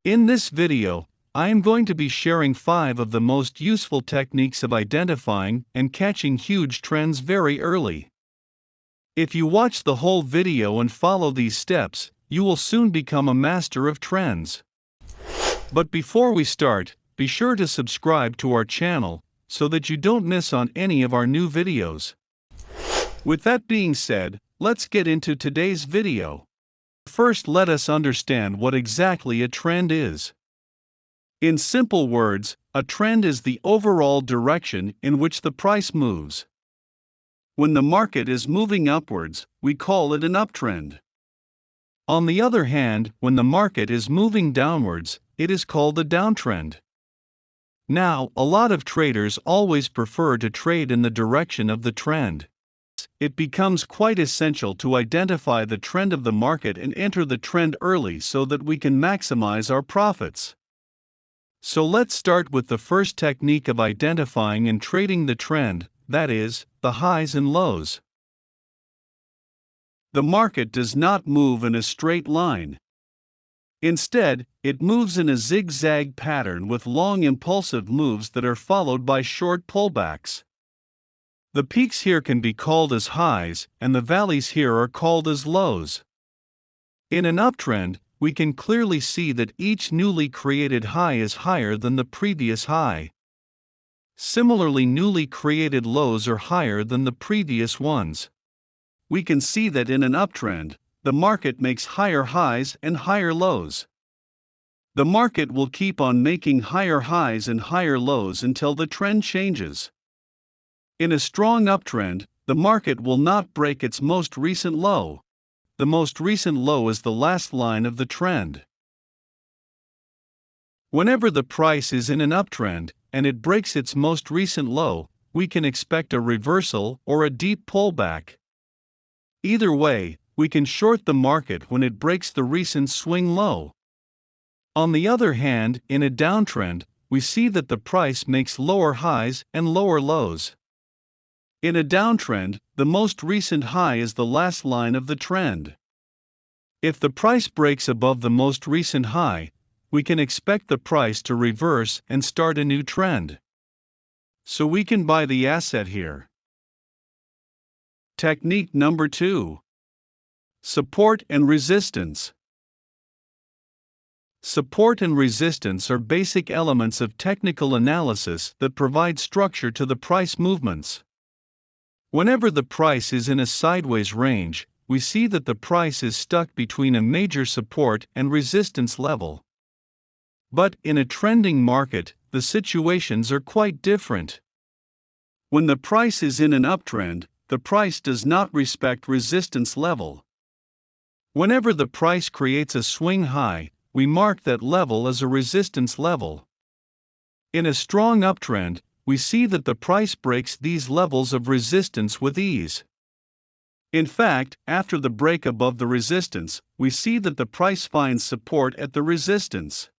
In this video, I am going to be sharing 5 of the most useful techniques of identifying and catching huge trends very early. If you watch the whole video and follow these steps, you will soon become a master of trends. But before we start, be sure to subscribe to our channel so that you don't miss on any of our new videos. With that being said, let's get into today's video. First, let us understand what exactly a trend is. In simple words, a trend is the overall direction in which the price moves. When the market is moving upwards, we call it an uptrend. On the other hand, when the market is moving downwards, it is called a downtrend. Now, a lot of traders always prefer to trade in the direction of the trend. It becomes quite essential to identify the trend of the market and enter the trend early so that we can maximize our profits. So let's start with the first technique of identifying and trading the trend, that is, the highs and lows. The market does not move in a straight line. Instead, it moves in a zigzag pattern with long impulsive moves that are followed by short pullbacks. The peaks here can be called as highs, and the valleys here are called as lows. In an uptrend, we can clearly see that each newly created high is higher than the previous high. Similarly, newly created lows are higher than the previous ones. We can see that in an uptrend, the market makes higher highs and higher lows. The market will keep on making higher highs and higher lows until the trend changes. In a strong uptrend, the market will not break its most recent low. The most recent low is the last line of the trend. Whenever the price is in an uptrend and it breaks its most recent low, we can expect a reversal or a deep pullback. Either way, we can short the market when it breaks the recent swing low. On the other hand, in a downtrend, we see that the price makes lower highs and lower lows. In a downtrend, the most recent high is the last line of the trend. If the price breaks above the most recent high, we can expect the price to reverse and start a new trend. So we can buy the asset here. Technique number 2. Support and resistance. Support and resistance are basic elements of technical analysis that provide structure to the price movements. Whenever the price is in a sideways range, we see that the price is stuck between a major support and resistance level. But in a trending market, the situations are quite different. When the price is in an uptrend, the price does not respect resistance level. Whenever the price creates a swing high, we mark that level as a resistance level. In a strong uptrend, we see that the price breaks these levels of resistance with ease. In fact, after the break above the resistance, we see that the price finds support at the resistance.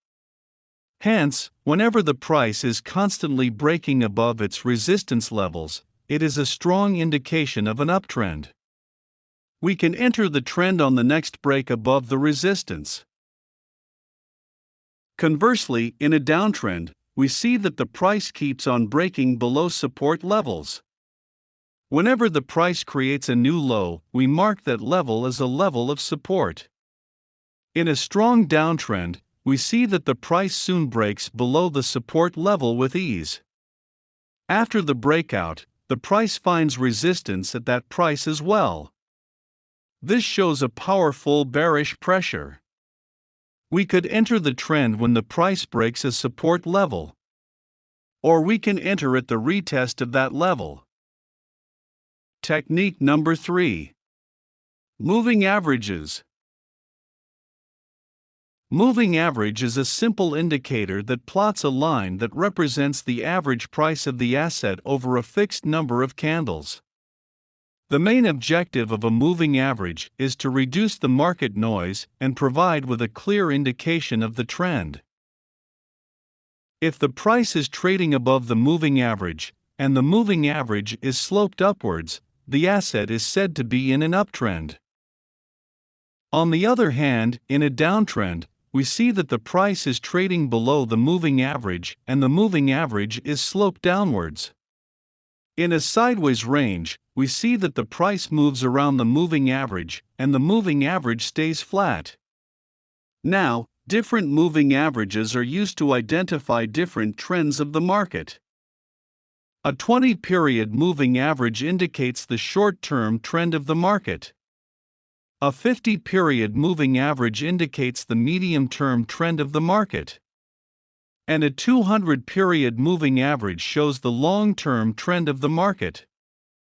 Hence, whenever the price is constantly breaking above its resistance levels, it is a strong indication of an uptrend. We can enter the trend on the next break above the resistance. Conversely, in a downtrend, we see that the price keeps on breaking below support levels. Whenever the price creates a new low, we mark that level as a level of support. In a strong downtrend, we see that the price soon breaks below the support level with ease. After the breakout, the price finds resistance at that price as well. This shows a powerful bearish pressure. We could enter the trend when the price breaks a support level. Or we can enter at the retest of that level. Technique number 3. Moving averages. Moving average is a simple indicator that plots a line that represents the average price of the asset over a fixed number of candles. The main objective of a moving average is to reduce the market noise and provide with a clear indication of the trend. If the price is trading above the moving average, and the moving average is sloped upwards, the asset is said to be in an uptrend. On the other hand, in a downtrend, we see that the price is trading below the moving average and the moving average is sloped downwards. In a sideways range, we see that the price moves around the moving average and the moving average stays flat. Now, different moving averages are used to identify different trends of the market. A 20-period moving average indicates the short-term trend of the market. A 50-period moving average indicates the medium-term trend of the market. And a 200-period moving average shows the long-term trend of the market.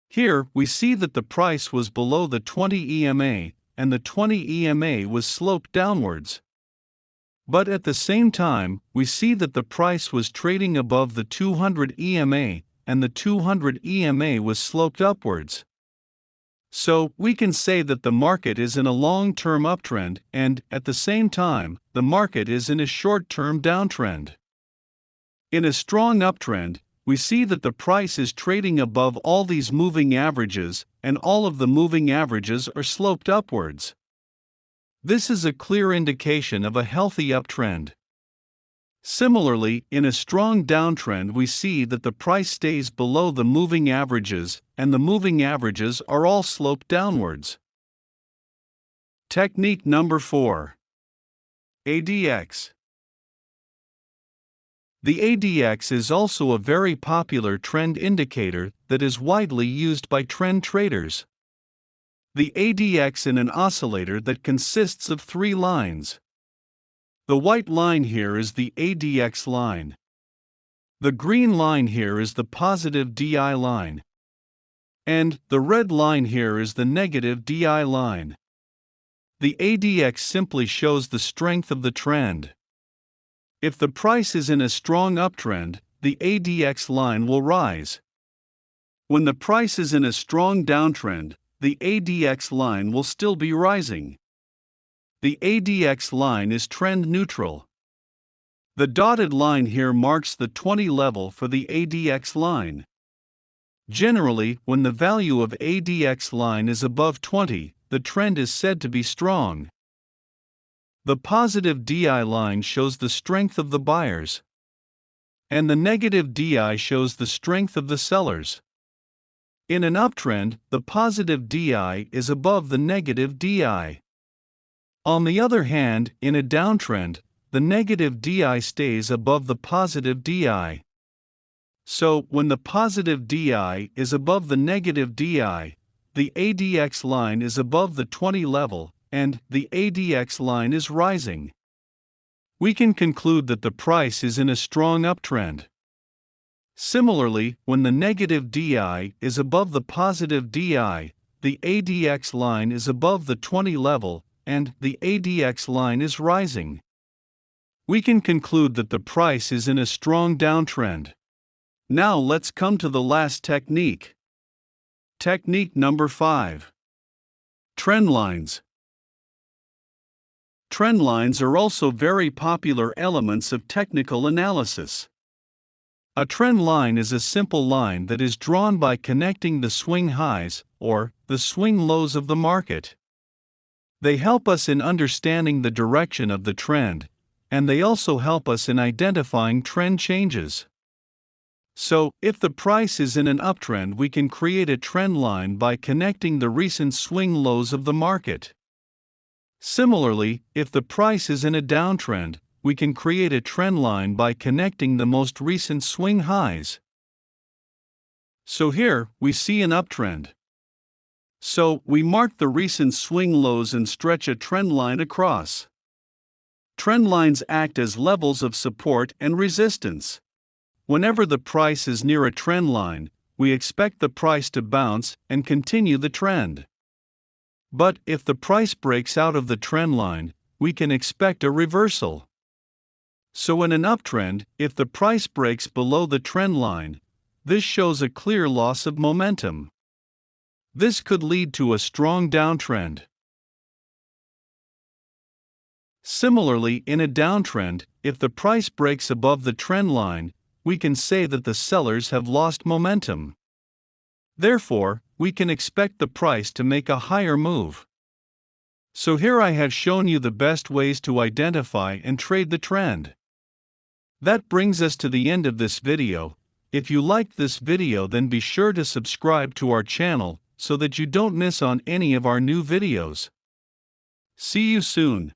Here, we see that the price was below the 20 EMA, and the 20 EMA was sloped downwards. But at the same time, we see that the price was trading above the 200 EMA, and the 200 EMA was sloped upwards. So, we can say that the market is in a long-term uptrend, and, at the same time, the market is in a short-term downtrend. In a strong uptrend, we see that the price is trading above all these moving averages, and all of the moving averages are sloped upwards. This is a clear indication of a healthy uptrend. Similarly, in a strong downtrend, we see that the price stays below the moving averages, and the moving averages are all sloped downwards. Technique number 4. ADX. The ADX is also a very popular trend indicator that is widely used by trend traders. The ADX in an oscillator that consists of 3 lines. The white line here is the ADX line. The green line here is the positive DI line. And the red line here is the negative DI line. The ADX simply shows the strength of the trend. If the price is in a strong uptrend, the ADX line will rise. When the price is in a strong downtrend, the ADX line will still be rising. The ADX line is trend neutral. The dotted line here marks the 20 level for the ADX line. Generally, when the value of ADX line is above 20, the trend is said to be strong. The positive DI line shows the strength of the buyers, and the negative DI shows the strength of the sellers. In an uptrend, the positive DI is above the negative DI. On the other hand, in a downtrend, the negative DI stays above the positive DI. So, when the positive DI is above the negative DI, the ADX line is above the 20 level, and the ADX line is rising. We can conclude that the price is in a strong uptrend. Similarly, when the negative DI is above the positive DI, the ADX line is above the 20 level, and the ADX line is rising. We can conclude that the price is in a strong downtrend. Now let's come to the last technique. Technique number 5. Trend lines. Trend lines are also very popular elements of technical analysis. A trend line is a simple line that is drawn by connecting the swing highs, or the swing lows of the market. They help us in understanding the direction of the trend, and they also help us in identifying trend changes. So, if the price is in an uptrend, we can create a trend line by connecting the recent swing lows of the market. Similarly, if the price is in a downtrend, we can create a trend line by connecting the most recent swing highs. So here, we see an uptrend. So, we mark the recent swing lows and stretch a trend line across. Trend lines act as levels of support and resistance. Whenever the price is near a trend line, we expect the price to bounce and continue the trend. But if the price breaks out of the trend line, we can expect a reversal. So in an uptrend, if the price breaks below the trend line, this shows a clear loss of momentum. This could lead to a strong downtrend. Similarly, in a downtrend, if the price breaks above the trend line, we can say that the sellers have lost momentum. Therefore, we can expect the price to make a higher move. So here I have shown you the best ways to identify and trade the trend. That brings us to the end of this video. If you liked this video, then be sure to subscribe to our channel so that you don't miss on any of our new videos. See you soon.